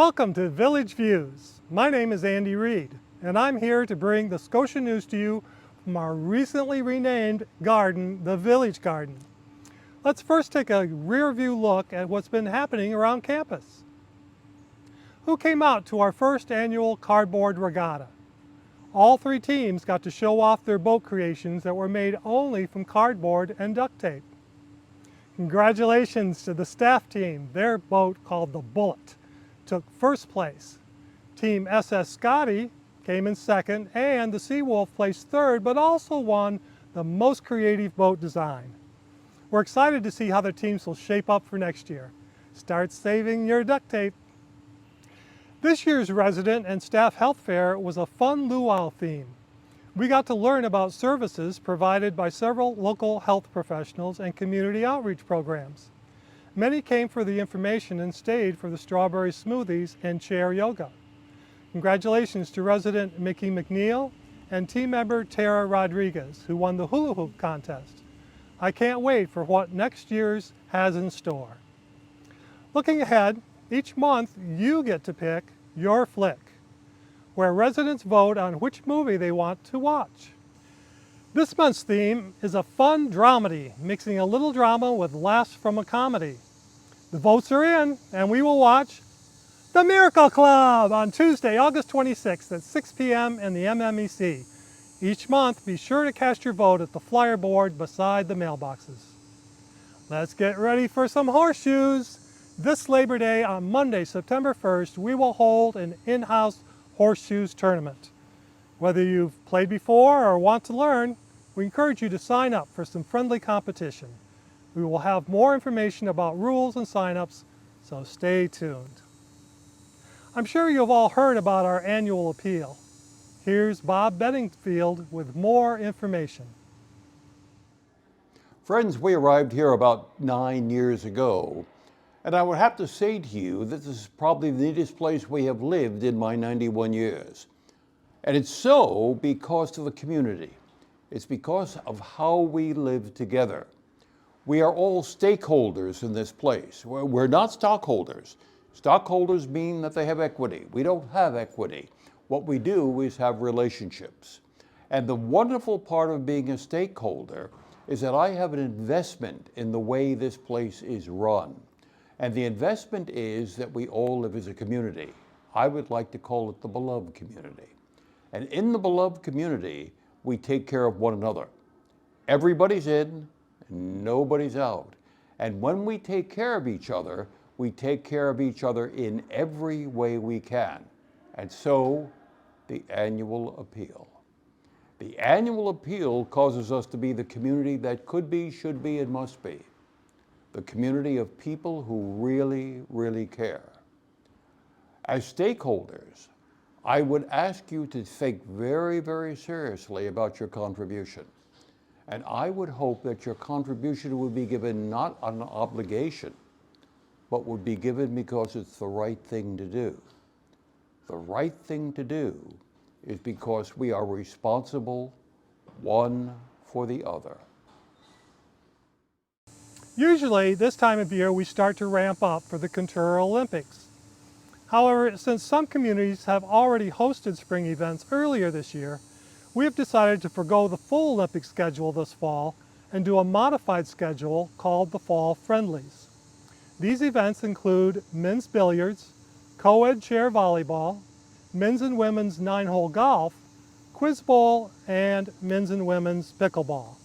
Welcome to Village Views. My name is Andy Reid, and I'm here to bring the Scotia news to you from our recently renamed garden, the Village Garden. Let's first take a rear view look at what's been happening around campus. Who came out to our first annual cardboard regatta? All three teams got to show off their boat creations that were made only from cardboard and duct tape. Congratulations to the staff team. Their boat, called the Bullet, took first place. Team SS Scotty came in second, and the Seawolf placed third, but also won the most creative boat design. We're excited to see how their teams will shape up for next year. Start saving your duct tape. This year's resident and staff health fair was a fun luau theme. We got to learn about services provided by several local health professionals and community outreach programs. Many came for the information and stayed for the strawberry smoothies and chair yoga. Congratulations to resident Mickey McNeil and team member Tara Rodriguez, who won the hula hoop contest. I can't wait for what next year's has in store. Looking ahead, each month you get to pick your flick, where residents vote on which movie they want to watch. This month's theme is a fun dramedy, mixing a little drama with laughs from a comedy. The votes are in, and we will watch The Miracle Club on Tuesday, August 26th at 6 p.m. in the MMEC. Each month, be sure to cast your vote at the flyer board beside the mailboxes. Let's get ready for some horseshoes. This Labor Day on Monday, September 1st, we will hold an in-house horseshoes tournament. Whether you've played before or want to learn, we encourage you to sign up for some friendly competition. We will have more information about rules and sign-ups, so stay tuned. I'm sure you've all heard about our annual appeal. Here's Bob Bedingfield with more information. Friends, we arrived here about 9 years ago, and I would have to say to you that this is probably the neatest place we have lived in my 91 years. And it's so because of the community. It's because of how we live together. We are all stakeholders in this place. We're not stockholders. Stockholders mean that they have equity. We don't have equity. What we do is have relationships. And the wonderful part of being a stakeholder is that I have an investment in the way this place is run. And the investment is that we all live as a community. I would like to call it the beloved community. And in the beloved community, we take care of one another. Everybody's in, and nobody's out. And when we take care of each other, we take care of each other in every way we can. And so, the annual appeal. The annual appeal causes us to be the community that could be, should be, and must be. The community of people who really, really care. As stakeholders, I would ask you to think very, very seriously about your contribution. And I would hope that your contribution would be given not on an obligation, but would be given because it's the right thing to do. The right thing to do is because we are responsible one for the other. Usually, this time of year, we start to ramp up for the Contura Olympics. However, since some communities have already hosted spring events earlier this year, we have decided to forgo the full Olympic schedule this fall and do a modified schedule called the Fall Friendlies. These events include men's billiards, co-ed chair volleyball, men's and women's 9-hole golf, quiz bowl, and men's and women's pickleball.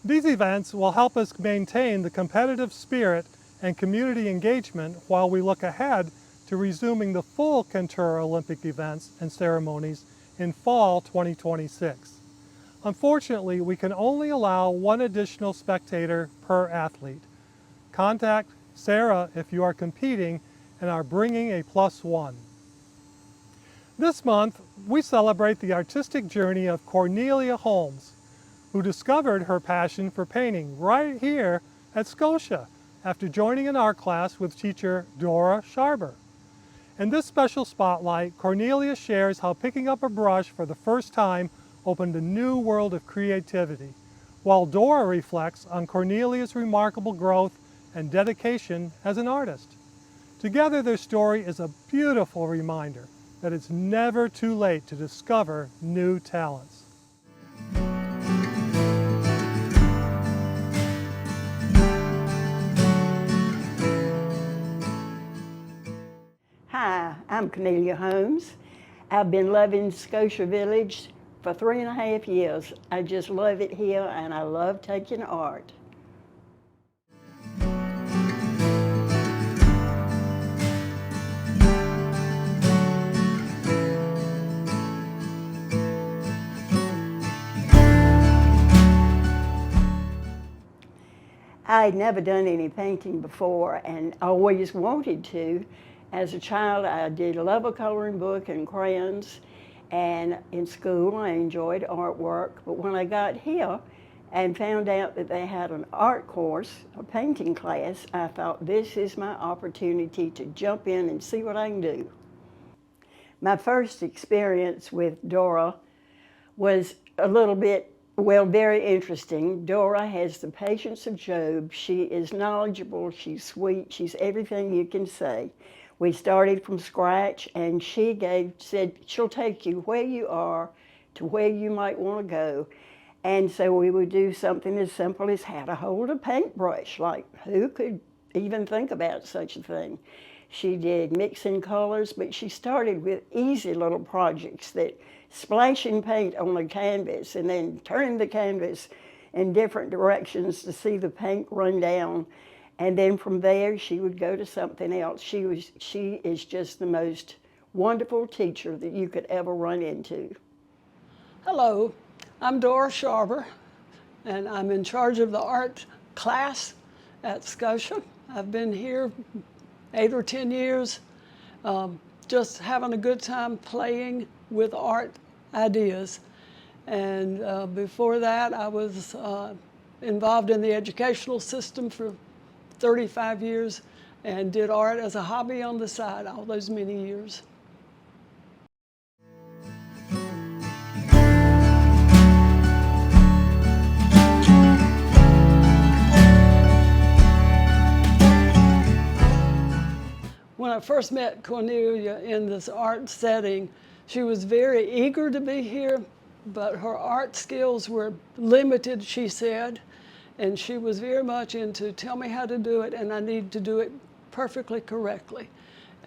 These events will help us maintain the competitive spirit and community engagement while we look ahead to resuming the full Contura Olympic events and ceremonies in fall 2026. Unfortunately, we can only allow one additional spectator per athlete. Contact Sarah if you are competing and are bringing a +1. This month, we celebrate the artistic journey of Cornelia Holmes, who discovered her passion for painting right here at Scotia after joining an art class with teacher Dora Sharber. In this special spotlight, Cornelia shares how picking up a brush for the first time opened a new world of creativity, while Dora reflects on Cornelia's remarkable growth and dedication as an artist. Together, their story is a beautiful reminder that it's never too late to discover new talents. Hi, I'm Cornelia Holmes. I've been loving Scotia Village for 3.5 years. I just love it here and I love taking art. I'd never done any painting before and always wanted to. As a child, I did love a coloring book and crayons, and in school I enjoyed artwork. But when I got here and found out that they had an art course, a painting class, I thought this is my opportunity to jump in and see what I can do. My first experience with Dora was a little bit, well, very interesting. Dora has the patience of Job. She is knowledgeable, she's sweet, she's everything you can say. We started from scratch and she said she'll take you where you are to where you might want to go. And so we would do something as simple as how to hold a paintbrush. Like, who could even think about such a thing? She did mixing colors, but she started with easy little projects that splashing paint on the canvas and then turning the canvas in different directions to see the paint run down. And then from there, she would go to something else. She is just the most wonderful teacher that you could ever run into. Hello, I'm Dora Sharber, and I'm in charge of the art class at Scotia. I've been here 8 or 10 years, just having a good time playing with art ideas. And before that, I was involved in the educational system for 35 years and did art as a hobby on the side all those many years. When I first met Cornelia in this art setting, she was very eager to be here, but her art skills were limited, she said. And she was very much into, tell me how to do it, and I need to do it perfectly correctly.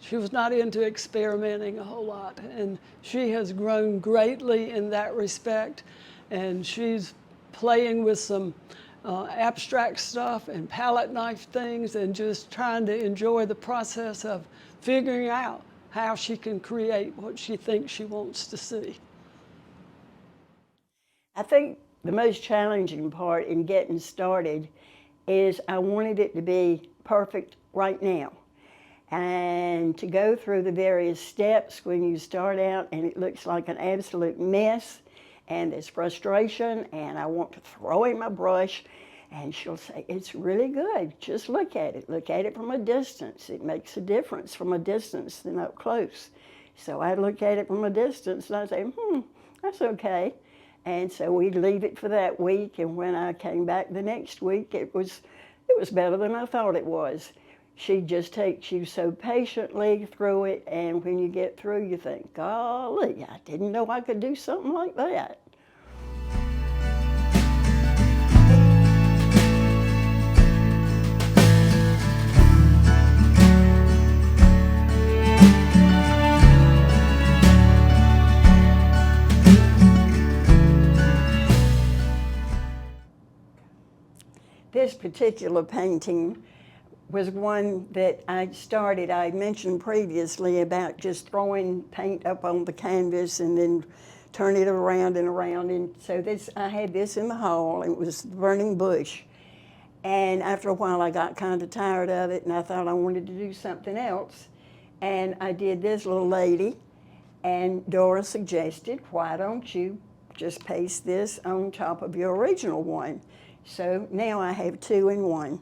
She was not into experimenting a whole lot. And she has grown greatly in that respect. And she's playing with some abstract stuff and palette knife things and just trying to enjoy the process of figuring out how she can create what she thinks she wants to see. I think the most challenging part in getting started is I wanted it to be perfect right now. And to go through the various steps when you start out and it looks like an absolute mess and there's frustration and I want to throw in my brush and she'll say, it's really good, just look at it from a distance. It makes a difference from a distance than up close. So I look at it from a distance and I say, that's okay. And so we'd leave it for that week, and when I came back the next week, it was better than I thought it was. She just takes you so patiently through it, and when you get through, you think, golly, I didn't know I could do something like that. This particular painting was one that I started. I mentioned previously about just throwing paint up on the canvas and then turn it around and around. And so I had this in the hall, and it was burning bush. And after a while, I got kind of tired of it, and I thought I wanted to do something else. And I did this little lady, and Dora suggested, why don't you just paste this on top of your original one? So now I have 2 in 1.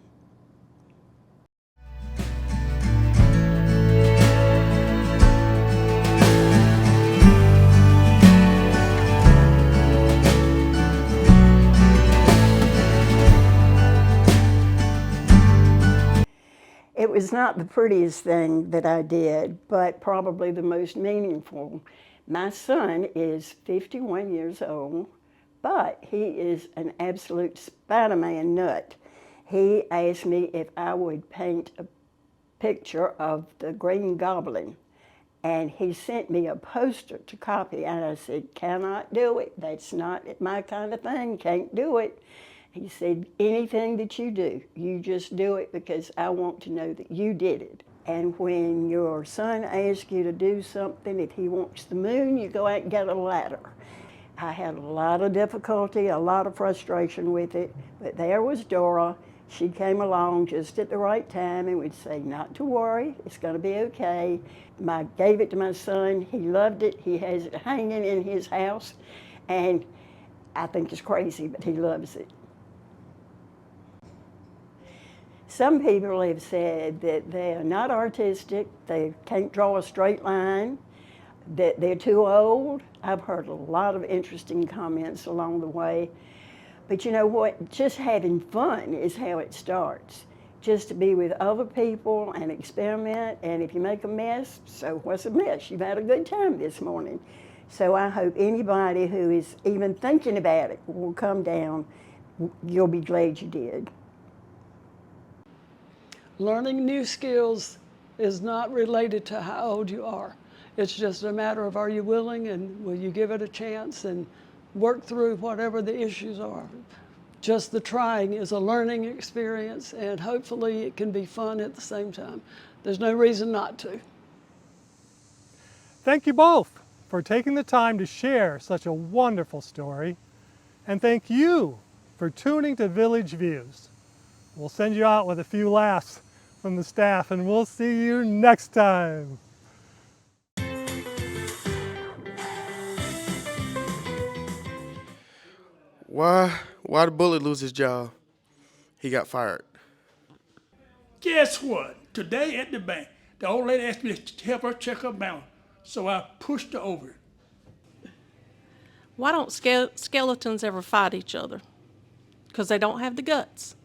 It was not the prettiest thing that I did, but probably the most meaningful. My son is 51 years old, but he is an absolute Spider-Man nut. He asked me if I would paint a picture of the Green Goblin, and he sent me a poster to copy, and I said, cannot do it. That's not my kind of thing, can't do it. He said, anything that you do, you just do it because I want to know that you did it. And when your son asks you to do something, if he wants the moon, you go out and get a ladder. I had a lot of difficulty, a lot of frustration with it, but there was Dora. She came along just at the right time and would say, not to worry, it's going to be okay. I gave it to my son. He loved it. He has it hanging in his house, and I think it's crazy, but he loves it. Some people have said that they are not artistic, they can't draw a straight line, that they're too old. I've heard a lot of interesting comments along the way. But you know what? Just having fun is how it starts. Just to be with other people and experiment, and if you make a mess, so what's a mess? You've had a good time this morning. So I hope anybody who is even thinking about it will come down. You'll be glad you did. Learning new skills is not related to how old you are. It's just a matter of, are you willing, and will you give it a chance and work through whatever the issues are. Just the trying is a learning experience, and hopefully it can be fun at the same time. There's no reason not to. Thank you both for taking the time to share such a wonderful story. And thank you for tuning to Village Views. We'll send you out with a few laughs from the staff, and we'll see you next time. Why did Bullet lose his job? He got fired. Guess what? Today at the bank, the old lady asked me to help her check her balance, so I pushed her over. Why don't skeletons ever fight each other? Because they don't have the guts.